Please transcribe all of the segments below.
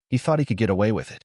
He thought he could get away with it.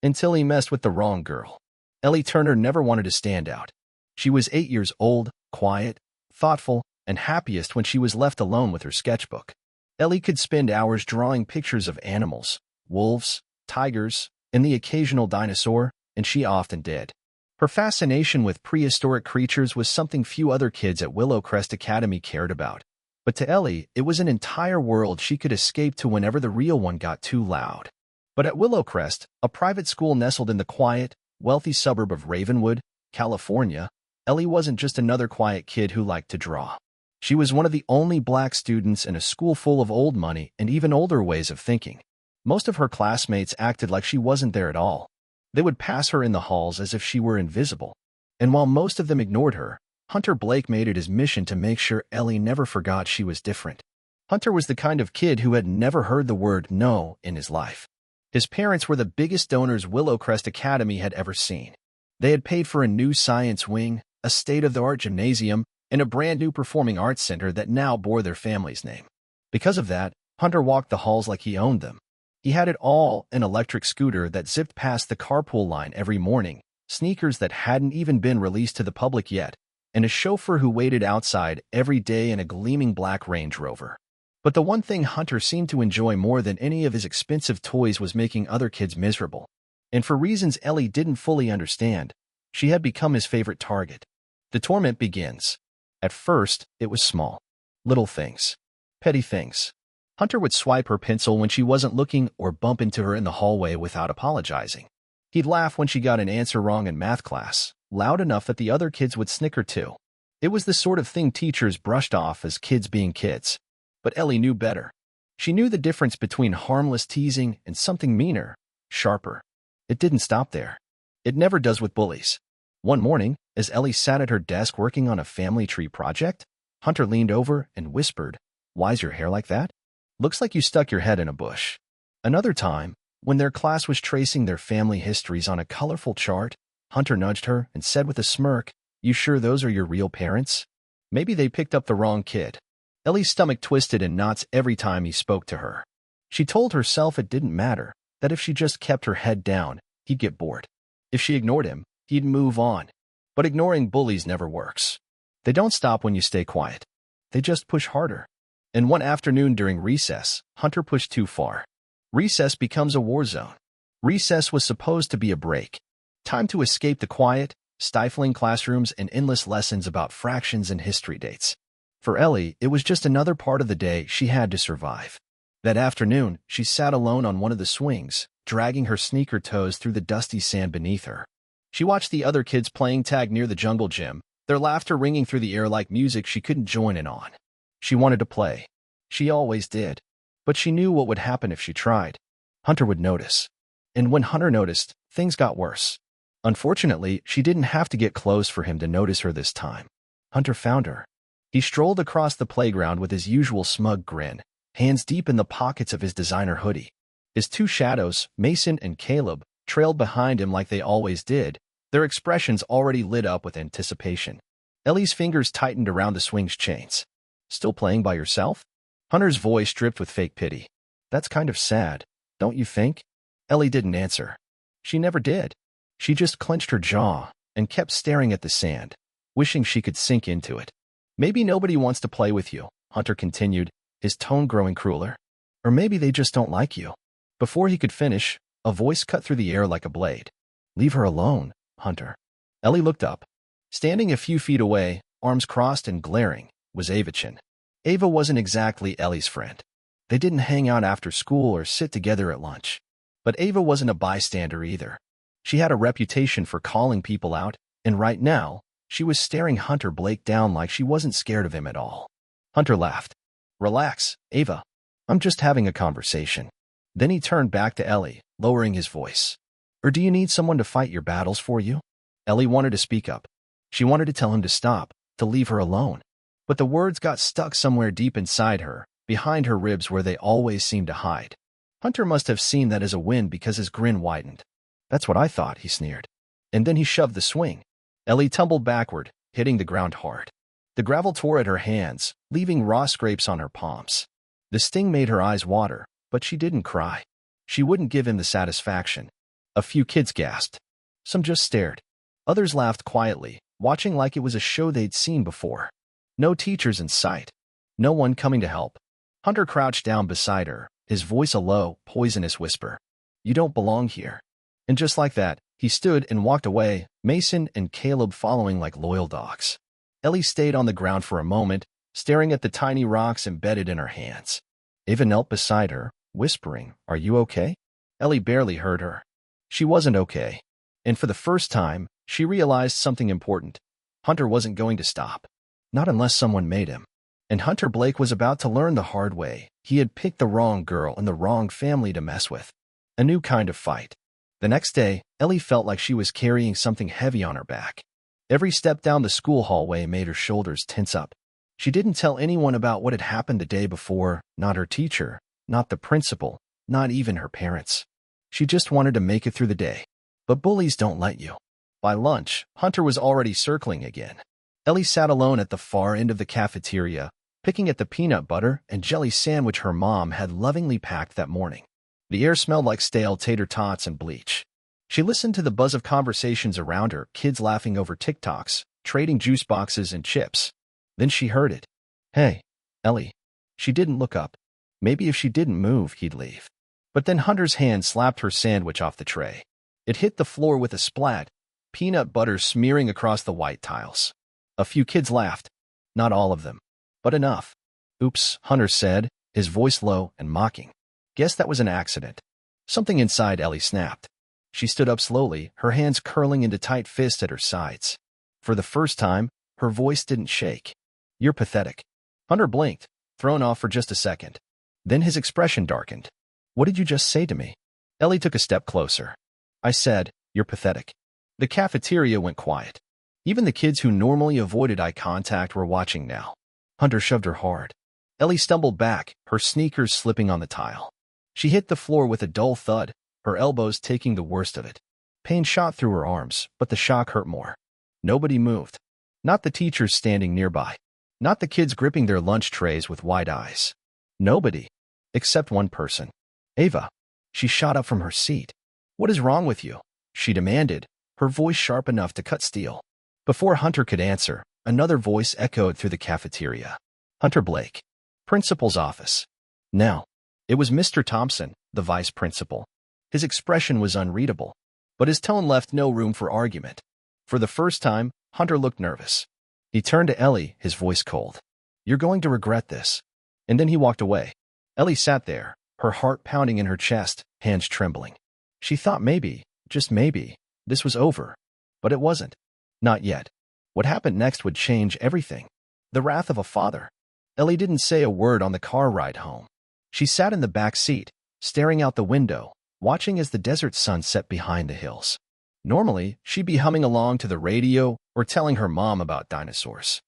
Until he messed with the wrong girl. Ellie Turner never wanted to stand out. She was 8 years old, quiet, thoughtful, and happiest when she was left alone with her sketchbook. Ellie could spend hours drawing pictures of animals, wolves, tigers, and the occasional dinosaur, and she often did. Her fascination with prehistoric creatures was something few other kids at Willowcrest Academy cared about. But to Ellie, it was an entire world she could escape to whenever the real one got too loud. But at Willowcrest, a private school nestled in the quiet, wealthy suburb of Ravenwood, California, Ellie wasn't just another quiet kid who liked to draw. She was one of the only black students in a school full of old money and even older ways of thinking. Most of her classmates acted like she wasn't there at all. They would pass her in the halls as if she were invisible. And while most of them ignored her, Hunter Blake made it his mission to make sure Ellie never forgot she was different. Hunter was the kind of kid who had never heard the word no in his life. His parents were the biggest donors Willowcrest Academy had ever seen. They had paid for a new science wing, a state-of-the-art gymnasium, and a brand-new performing arts center that now bore their family's name. Because of that, Hunter walked the halls like he owned them. He had it all: an electric scooter that zipped past the carpool line every morning, sneakers that hadn't even been released to the public yet, and a chauffeur who waited outside every day in a gleaming black Range Rover. But the one thing Hunter seemed to enjoy more than any of his expensive toys was making other kids miserable. And for reasons Ellie didn't fully understand, she had become his favorite target. The torment begins. At first, it was small. Little things. Petty things. Hunter would swipe her pencil when she wasn't looking or bump into her in the hallway without apologizing. He'd laugh when she got an answer wrong in math class, loud enough that the other kids would snicker too. It was the sort of thing teachers brushed off as kids being kids. But Ellie knew better. She knew the difference between harmless teasing and something meaner, sharper. It didn't stop there. It never does with bullies. One morning, as Ellie sat at her desk working on a family tree project, Hunter leaned over and whispered, "Why's your hair like that? Looks like you stuck your head in a bush." Another time, when their class was tracing their family histories on a colorful chart, Hunter nudged her and said with a smirk, "You sure those are your real parents? Maybe they picked up the wrong kid." Ellie's stomach twisted in knots every time he spoke to her. She told herself it didn't matter, that if she just kept her head down, he'd get bored. If she ignored him, he'd move on. But ignoring bullies never works. They don't stop when you stay quiet. They just push harder. And one afternoon during recess, Hunter pushed too far. Recess becomes a war zone. Recess was supposed to be a break. Time to escape the quiet, stifling classrooms and endless lessons about fractions and history dates. For Ellie, it was just another part of the day she had to survive. That afternoon, she sat alone on one of the swings, dragging her sneaker toes through the dusty sand beneath her. She watched the other kids playing tag near the jungle gym, their laughter ringing through the air like music she couldn't join in on. She wanted to play. She always did. But she knew what would happen if she tried. Hunter would notice. And when Hunter noticed, things got worse. Unfortunately, she didn't have to get close for him to notice her this time. Hunter found her. He strolled across the playground with his usual smug grin, hands deep in the pockets of his designer hoodie. His two shadows, Mason and Caleb, trailed behind him like they always did, their expressions already lit up with anticipation. Ellie's fingers tightened around the swing's chains. "Still playing by yourself?" Hunter's voice dripped with fake pity. "That's kind of sad, don't you think?" Ellie didn't answer. She never did. She just clenched her jaw and kept staring at the sand, wishing she could sink into it. "Maybe nobody wants to play with you," Hunter continued, his tone growing crueler. "Or maybe they just don't like you." Before he could finish, a voice cut through the air like a blade. "Leave her alone, Hunter." Ellie looked up. Standing a few feet away, arms crossed and glaring, was Avachin. Ava wasn't exactly Ellie's friend. They didn't hang out after school or sit together at lunch. But Ava wasn't a bystander either. She had a reputation for calling people out, and right now, she was staring Hunter Blake down like she wasn't scared of him at all. Hunter laughed. "Relax, Ava. I'm just having a conversation." Then he turned back to Ellie, lowering his voice. "Or do you need someone to fight your battles for you?" Ellie wanted to speak up. She wanted to tell him to stop, to leave her alone. But the words got stuck somewhere deep inside her, behind her ribs where they always seemed to hide. Hunter must have seen that as a win because his grin widened. "That's what I thought," he sneered. And then he shoved the swing. Ellie tumbled backward, hitting the ground hard. The gravel tore at her hands, leaving raw scrapes on her palms. The sting made her eyes water, but she didn't cry. She wouldn't give him the satisfaction. A few kids gasped. Some just stared. Others laughed quietly, watching like it was a show they'd seen before. No teachers in sight. No one coming to help. Hunter crouched down beside her, his voice a low, poisonous whisper. You don't belong here. And just like that, he stood and walked away, Mason and Caleb following like loyal dogs. Ellie stayed on the ground for a moment, staring at the tiny rocks embedded in her hands. Ava knelt beside her, whispering, Are you okay? Ellie barely heard her. She wasn't okay. And for the first time, she realized something important. Hunter wasn't going to stop. Not unless someone made him. And Hunter Blake was about to learn the hard way. He had picked the wrong girl and the wrong family to mess with. A new kind of fight. The next day, Ellie felt like she was carrying something heavy on her back. Every step down the school hallway made her shoulders tense up. She didn't tell anyone about what had happened the day before, not her teacher, not the principal, not even her parents. She just wanted to make it through the day. But bullies don't let you. By lunch, Hunter was already circling again. Ellie sat alone at the far end of the cafeteria, picking at the peanut butter and jelly sandwich her mom had lovingly packed that morning. The air smelled like stale tater tots and bleach. She listened to the buzz of conversations around her, kids laughing over TikToks, trading juice boxes and chips. Then she heard it. Hey, Ellie. She didn't look up. Maybe if she didn't move, he'd leave. But then Hunter's hand slapped her sandwich off the tray. It hit the floor with a splat, peanut butter smearing across the white tiles. A few kids laughed. Not all of them, but enough. Oops, Hunter said, his voice low and mocking. Guess that was an accident. Something inside Ellie snapped. She stood up slowly, her hands curling into tight fists at her sides. For the first time, her voice didn't shake. You're pathetic. Hunter blinked, thrown off for just a second. Then his expression darkened. What did you just say to me? Ellie took a step closer. I said, you're pathetic. The cafeteria went quiet. Even the kids who normally avoided eye contact were watching now. Hunter shoved her hard. Ellie stumbled back, her sneakers slipping on the tile. She hit the floor with a dull thud, her elbows taking the worst of it. Pain shot through her arms, but the shock hurt more. Nobody moved. Not the teachers standing nearby. Not the kids gripping their lunch trays with wide eyes. Nobody. Except one person. Ava. She shot up from her seat. What is wrong with you? She demanded, her voice sharp enough to cut steel. Before Hunter could answer, another voice echoed through the cafeteria. Hunter Blake. Principal's office. Now. It was Mr. Thompson, the vice principal. His expression was unreadable, but his tone left no room for argument. For the first time, Hunter looked nervous. He turned to Ellie, his voice cold. You're going to regret this. And then he walked away. Ellie sat there, her heart pounding in her chest, hands trembling. She thought maybe, just maybe, this was over. But it wasn't. Not yet. What happened next would change everything. The wrath of a father. Ellie didn't say a word on the car ride home. She sat in the back seat, staring out the window, watching as the desert sun set behind the hills. Normally, she'd be humming along to the radio or telling her mom about dinosaurs.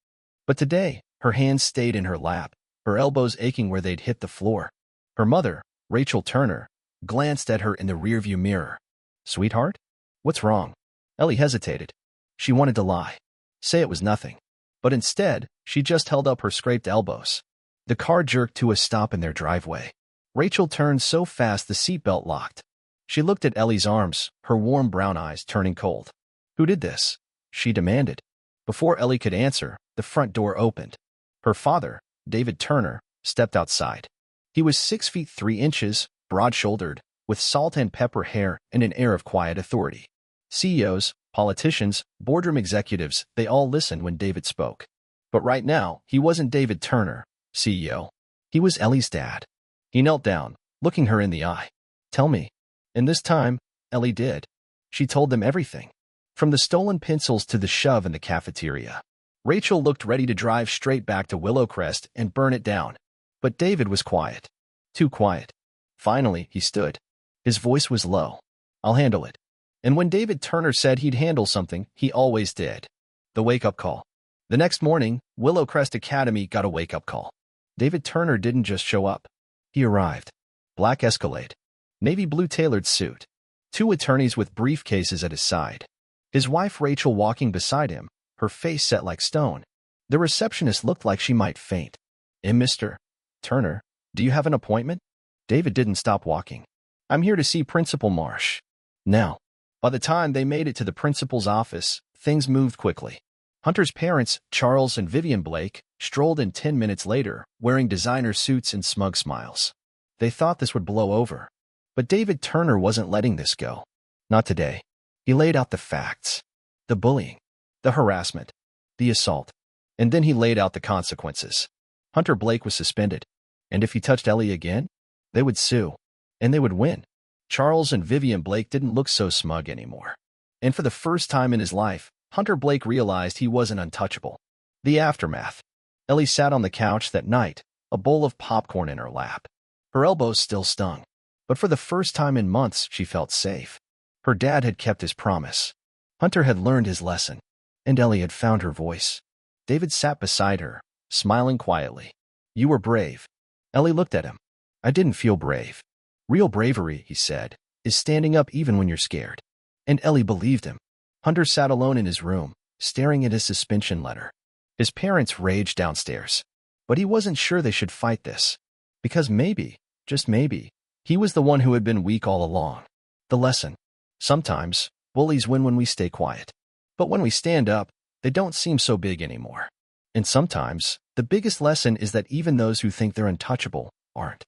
But today, her hands stayed in her lap, her elbows aching where they'd hit the floor. Her mother, Rachel Turner, glanced at her in the rearview mirror. Sweetheart? What's wrong? Ellie hesitated. She wanted to lie. Say it was nothing. But instead, she just held up her scraped elbows. The car jerked to a stop in their driveway. Rachel turned so fast the seatbelt locked. She looked at Ellie's arms, her warm brown eyes turning cold. Who did this? She demanded. Before Ellie could answer, the front door opened. Her father, David Turner, stepped outside. He was 6 feet 3 inches, broad-shouldered, with salt and pepper hair and an air of quiet authority. CEOs, politicians, boardroom executives, they all listened when David spoke. But right now, he wasn't David Turner, CEO. He was Ellie's dad. He knelt down, looking her in the eye. Tell me. And this time, Ellie did. She told them everything. From the stolen pencils to the shove in the cafeteria. Rachel looked ready to drive straight back to Willowcrest and burn it down. But David was quiet. Too quiet. Finally, he stood. His voice was low. I'll handle it. And when David Turner said he'd handle something, he always did. The wake-up call. The next morning, Willowcrest Academy got a wake-up call. David Turner didn't just show up. He arrived. Black Escalade. Navy blue tailored suit. 2 attorneys with briefcases at his side. His wife Rachel walking beside him, her face set like stone. The receptionist looked like she might faint. Mr. Turner, do you have an appointment? David didn't stop walking. I'm here to see Principal Marsh. Now, by the time they made it to the principal's office, things moved quickly. Hunter's parents, Charles and Vivian Blake, strolled in 10 minutes later, wearing designer suits and smug smiles. They thought this would blow over. But David Turner wasn't letting this go. Not today. He laid out the facts. The bullying, the harassment, the assault. And then he laid out the consequences. Hunter Blake was suspended. And if he touched Ellie again, they would sue. And they would win. Charles and Vivian Blake didn't look so smug anymore. And for the first time in his life, Hunter Blake realized he wasn't untouchable. The aftermath. Ellie sat on the couch that night, a bowl of popcorn in her lap. Her elbows still stung. But for the first time in months, she felt safe. Her dad had kept his promise. Hunter had learned his lesson. And Ellie had found her voice. David sat beside her, smiling quietly. You were brave. Ellie looked at him. I didn't feel brave. Real bravery, he said, is standing up even when you're scared. And Ellie believed him. Hunter sat alone in his room, staring at his suspension letter. His parents raged downstairs. But he wasn't sure they should fight this. Because maybe, just maybe, he was the one who had been weak all along. The lesson. Sometimes, bullies win when we stay quiet. But when we stand up, they don't seem so big anymore. And sometimes, the biggest lesson is that even those who think they're untouchable aren't.